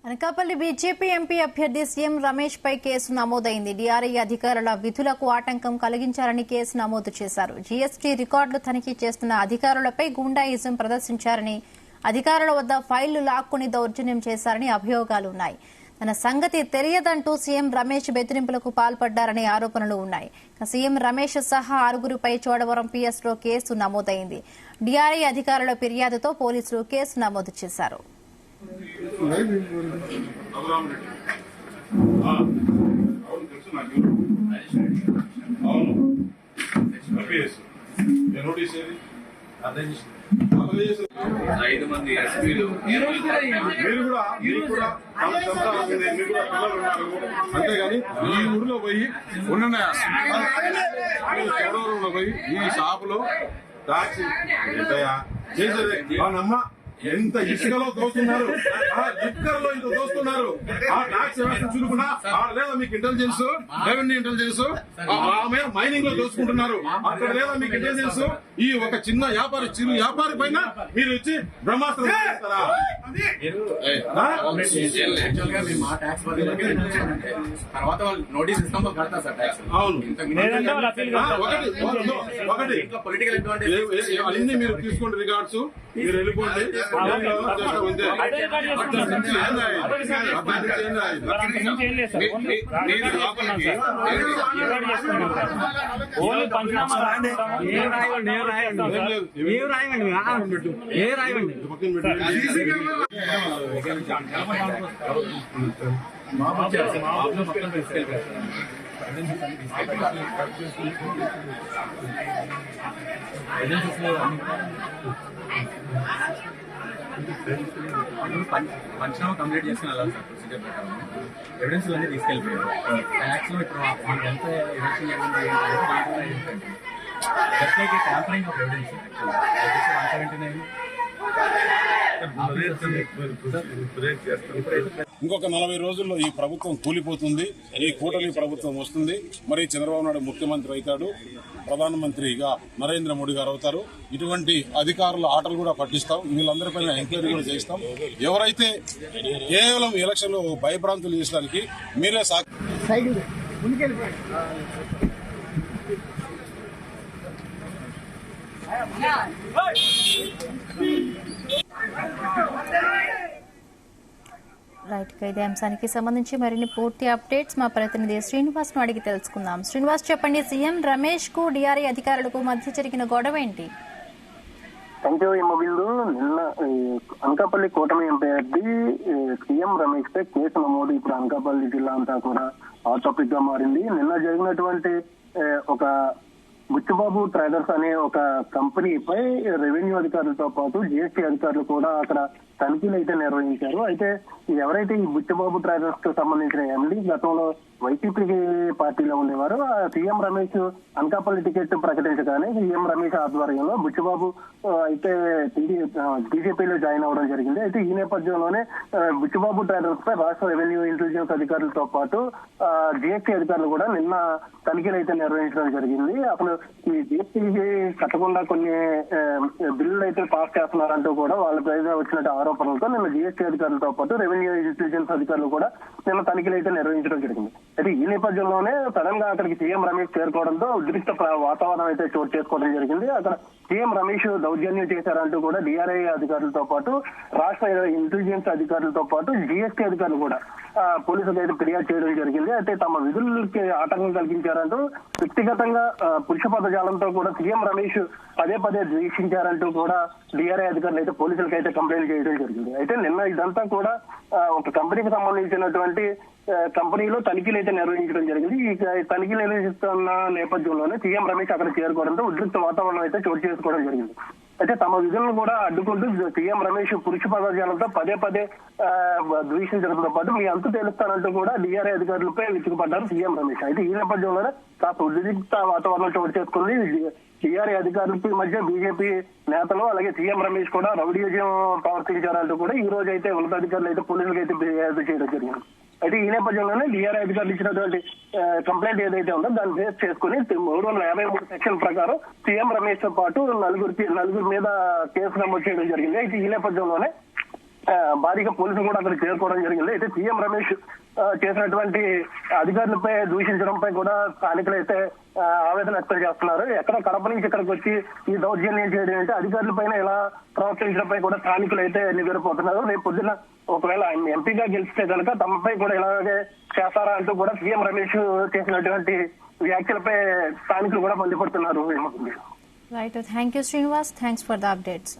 Anakapalli BJP MP అభ్యర్థి CM Ramesh పై case నమోదైంది. DRI అధికారుల విధులకు ఆటంకం కలిగించారని కేసు నమోదు చేశారు. జీఎస్టీ రికార్డులు తనిఖీ చేస్తున్న అధికారులపై గూండాయిజం ప్రదర్శించారని, అధికారుల వద్ద ఫైళ్లు లాక్కుని దౌర్జన్యం చేశారని అభియోగాలు ఉన్నాయి. తన సంగతి తెలియదంటూ సీఎం రమేష్ బెదిరింపులకు పాల్పడ్డారనే ఆరోపణలు ఉన్నాయి. సీఎం రమేష్ సహా 6గురిపై చోడవరం పీఎస్లో కేసు నమోదైంది. డీఆర్ఐ అధికారుల ఫిర్యాదుతో పోలీసులు కేసు నమోదు చేశారు. అంతేగాని ఈ ఊరిలో పోయి ఉన్న చోడవరంలో పోయి ఈ షాపులో టాక్సీ చేసేది నమ్మ ఎంత ఇసుకలో దోస్తున్నారు, ఆ లిక్కర్లో ఇంత దోస్తున్నారు. ఆ ట్యాక్స్ వ్యవస్థ చూడకుండా లేదా మీకు ఇంటెలిజెన్స్, రెవెన్యూ ఇంటెలిజెన్స్, ఆమె మైనింగ్ లో దోచుకుంటున్నారు. అక్కడ లేదా మీకు ఇంటెలిజెన్స్. ఈ ఒక చిన్న వ్యాపారి, చిరు వ్యాపారి పైన మీరు వచ్చి బ్రహ్మాస్త్రం చేస్తారా? తర్వాత నోటీస్ ఇస్తాం కడతా సార్ ట్యాక్స్. అవును, ఒకటి పొలిటికల్ అడ్వాంటేజ్ అన్ని మీరు తీసుకోండి, రికార్డ్స్ మీరు వెళ్ళిపోండి. పంచనామా కంప్లీట్ చేసుకుని వెళ్ళాలి సార్. ప్రొసీజర్ ప్రకారం ఎవిడెన్స్ అన్ని తీసుకెళ్ళిపోయారు. ట్యాక్స్ లో ఇప్పుడు మనకి ఎంత evidence just like tampering of evidence 179. ఇంకొక 40 రోజుల్లో ఈ ప్రభుత్వం కూలిపోతుంది. ఈ కూటమి ప్రభుత్వం వస్తుంది. మరి చంద్రబాబు నాయుడు ముఖ్యమంత్రి అవుతాడు, ప్రధానమంత్రిగా నరేంద్ర మోడీ గారు అవుతారు. ఇటువంటి అధికారుల ఆటలు కూడా పట్టిస్తాం. వీళ్ళందరిపైన ఎంక్వైరీ కూడా చేస్తాం. ఎవరైతే కేవలం ఎలక్షన్లో భయభ్రాంతులు చేసడానికి మీరే రైట్. ఇదే అంశానికి సంబంధించి మరిన్ని పూర్తి అప్డేట్స్ మా ప్రతినిధి శ్రీనివాస్ ను అడిగి తెలుసుకుందాం. శ్రీనివాస్, చెప్పండి, సీఎం రమేష్ కు డీఆర్ఐ అధికారులకు మధ్య జరిగిన గొడవ ఏంటి? Thank you. నిన్న అనకాపల్లి కూటమి అభ్యర్థి సీఎం రమేష్ పై కేసు నమోదు ఇప్పుడు అనకాపల్లి జిల్లా అంతా కూడా హాట్ టాపిక్ గా మారింది. నిన్న జరిగినటువంటి ఒక బుచ్చిబాబు ట్రేడర్స్ అనే ఒక కంపెనీపై రెవెన్యూ అధికారులతో పాటు జీఎస్టీ అధికారులు కూడా అక్కడ తనిఖీలు అయితే నిర్వహించారు. అయితే ఎవరైతే ఈ బుచ్చిబాబు ట్రేడర్స్ కు సంబంధించిన ఎండీ గతంలో వైసీపీ పార్టీలో ఉండేవారు, సీఎం రమేష్ అనకాపల్లి టికెట్ ప్రకటించగానే సీఎం రమేష్ ఆధ్వర్యంలో బుచ్చిబాబు అయితే బీజేపీలో జాయిన్ అవ్వడం జరిగింది. అయితే ఈ నేపథ్యంలోనే బుచ్చిబాబు ట్రేడర్స్ పై రాష్ట్ర రెవెన్యూ ఇంటెలిజెన్స్ అధికారులతో పాటు జీఎస్టీ అధికారులు కూడా నిన్న తనిఖీలు అయితే నిర్వహించడం జరిగింది. అసలు ఈ జీఎస్టీ కట్టకుండా కొన్ని బిల్లులు అయితే పాస్ చేస్తున్నారంటూ కూడా వాళ్ళపై వచ్చినట్టు ఆరోపణలతో నిన్న జీఎస్టీ అధికారులతో పాటు రెవెన్యూ ఇంటెలిజెన్స్ అధికారులు కూడా నిన్న తనిఖీలు అయితే నిర్వహించడం జరిగింది. అయితే ఈ నేపథ్యంలోనే సడన్ గా అక్కడికి సీఎం రమేష్ చేరుకోవడంతో ఉద్రిక్త వాతావరణం అయితే చోటు చేసుకోవడం జరిగింది. అక్కడ సీఎం రమేష్ దౌర్జన్యం చేశారంటూ కూడా డీఆర్ఐ అధికారులతో పాటు రాష్ట్ర ఇంటెలిజెన్స్ అధికారులతో పాటు జీఎస్టీ అధికారులు కూడా పోలీసులకు అయితే ఫిర్యాదు చేయడం జరిగింది. అయితే తమ విధులకి ఆటంకం కలిగించారంటూ వ్యక్తిగతంగా పురుష పదజాలంతో కూడా సీఎం రమేష్ పదే పదే ద్వేషించారంటూ కూడా డీఆర్ఐ అధికారులు అయితే పోలీసులకు అయితే కంప్లైంట్ చేయడం జరిగింది. అయితే నిన్న ఇదంతా కూడా ఒక కంపెనీకి సంబంధించినటువంటి కంపెనీలో తనిఖీలు అయితే నిర్వహించడం జరిగింది. ఈ తనిఖీలు నిర్వహిస్తున్న నేపథ్యంలోనే సీఎం రమేష్ అక్కడ చేరుకోవడంతో ఉద్రిక్త వాతావరణం అయితే చోటు చేసుకోవడం జరిగింది. అయితే తమ విధులను కూడా అడ్డుకుంటూ సీఎం రమేష్ పురుష పదజాలంతో పదే పదే ద్వేషించడంతో పాటు మీ అంతు తెలుస్తానంటూ కూడా డీఆర్ఐ అధికారులపై విరుచుకుపడ్డారు సీఎం రమేష్. అయితే ఈ నేపథ్యంలోనే కాస్త ఉద్రిక్త వాతావరణం చోటు చేసుకుంది. టీఆర్ఐ అధికారులకి మధ్య బీజేపీ నేతలు అలాగే సీఎం రమేష్ కూడా రౌడీజం ప్రవర్తించారంటూ కూడా ఈ రోజు అయితే ఉన్నతాధికారులు అయితే పోలీసులకు అయితే ఫిర్యాదు చేయడం జరిగింది. అయితే ఈ నేపథ్యంలోనే డీఆర్ఐ అధికారులు ఇచ్చినటువంటి కంప్లైంట్ ఏదైతే ఉందో దాన్ని బేస్ చేసుకుని 353 సెక్షన్ ప్రకారం సీఎం రమేష్ తో పాటు నలుగురి మీద కేసు నమోదు చేయడం జరిగింది. అయితే ఈ నేపథ్యంలోనే భారీగా పోలీసులు కూడా అక్కడికి చేరుకోవడం జరిగింది. అయితే సీఎం రమేష్ చేసినటువంటి అధికారులపై దూషించడంపై కూడా స్థానికులు అయితే ఆవేదన వ్యక్తం చేస్తున్నారు. ఎక్కడ కడప నుంచి ఇక్కడికి వచ్చి ఈ దౌర్జన్యం చేయడం అంటే అధికారులపైన ఇలా ప్రవర్తించడంపై కూడా స్థానికులు అయితే నివేదిపోతున్నారు. రేపు పొద్దున ఒకవేళ ఆయన ఎంపీగా గెలిస్తే కనుక తమపై కూడా ఇలాగే చేస్తారా అంటూ కూడా సీఎం రమేష్ చేసినటువంటి వ్యాఖ్యలపై స్థానికులు కూడా మండిపడుతున్నారు. Right, thank you Srinivas, thanks for the updates.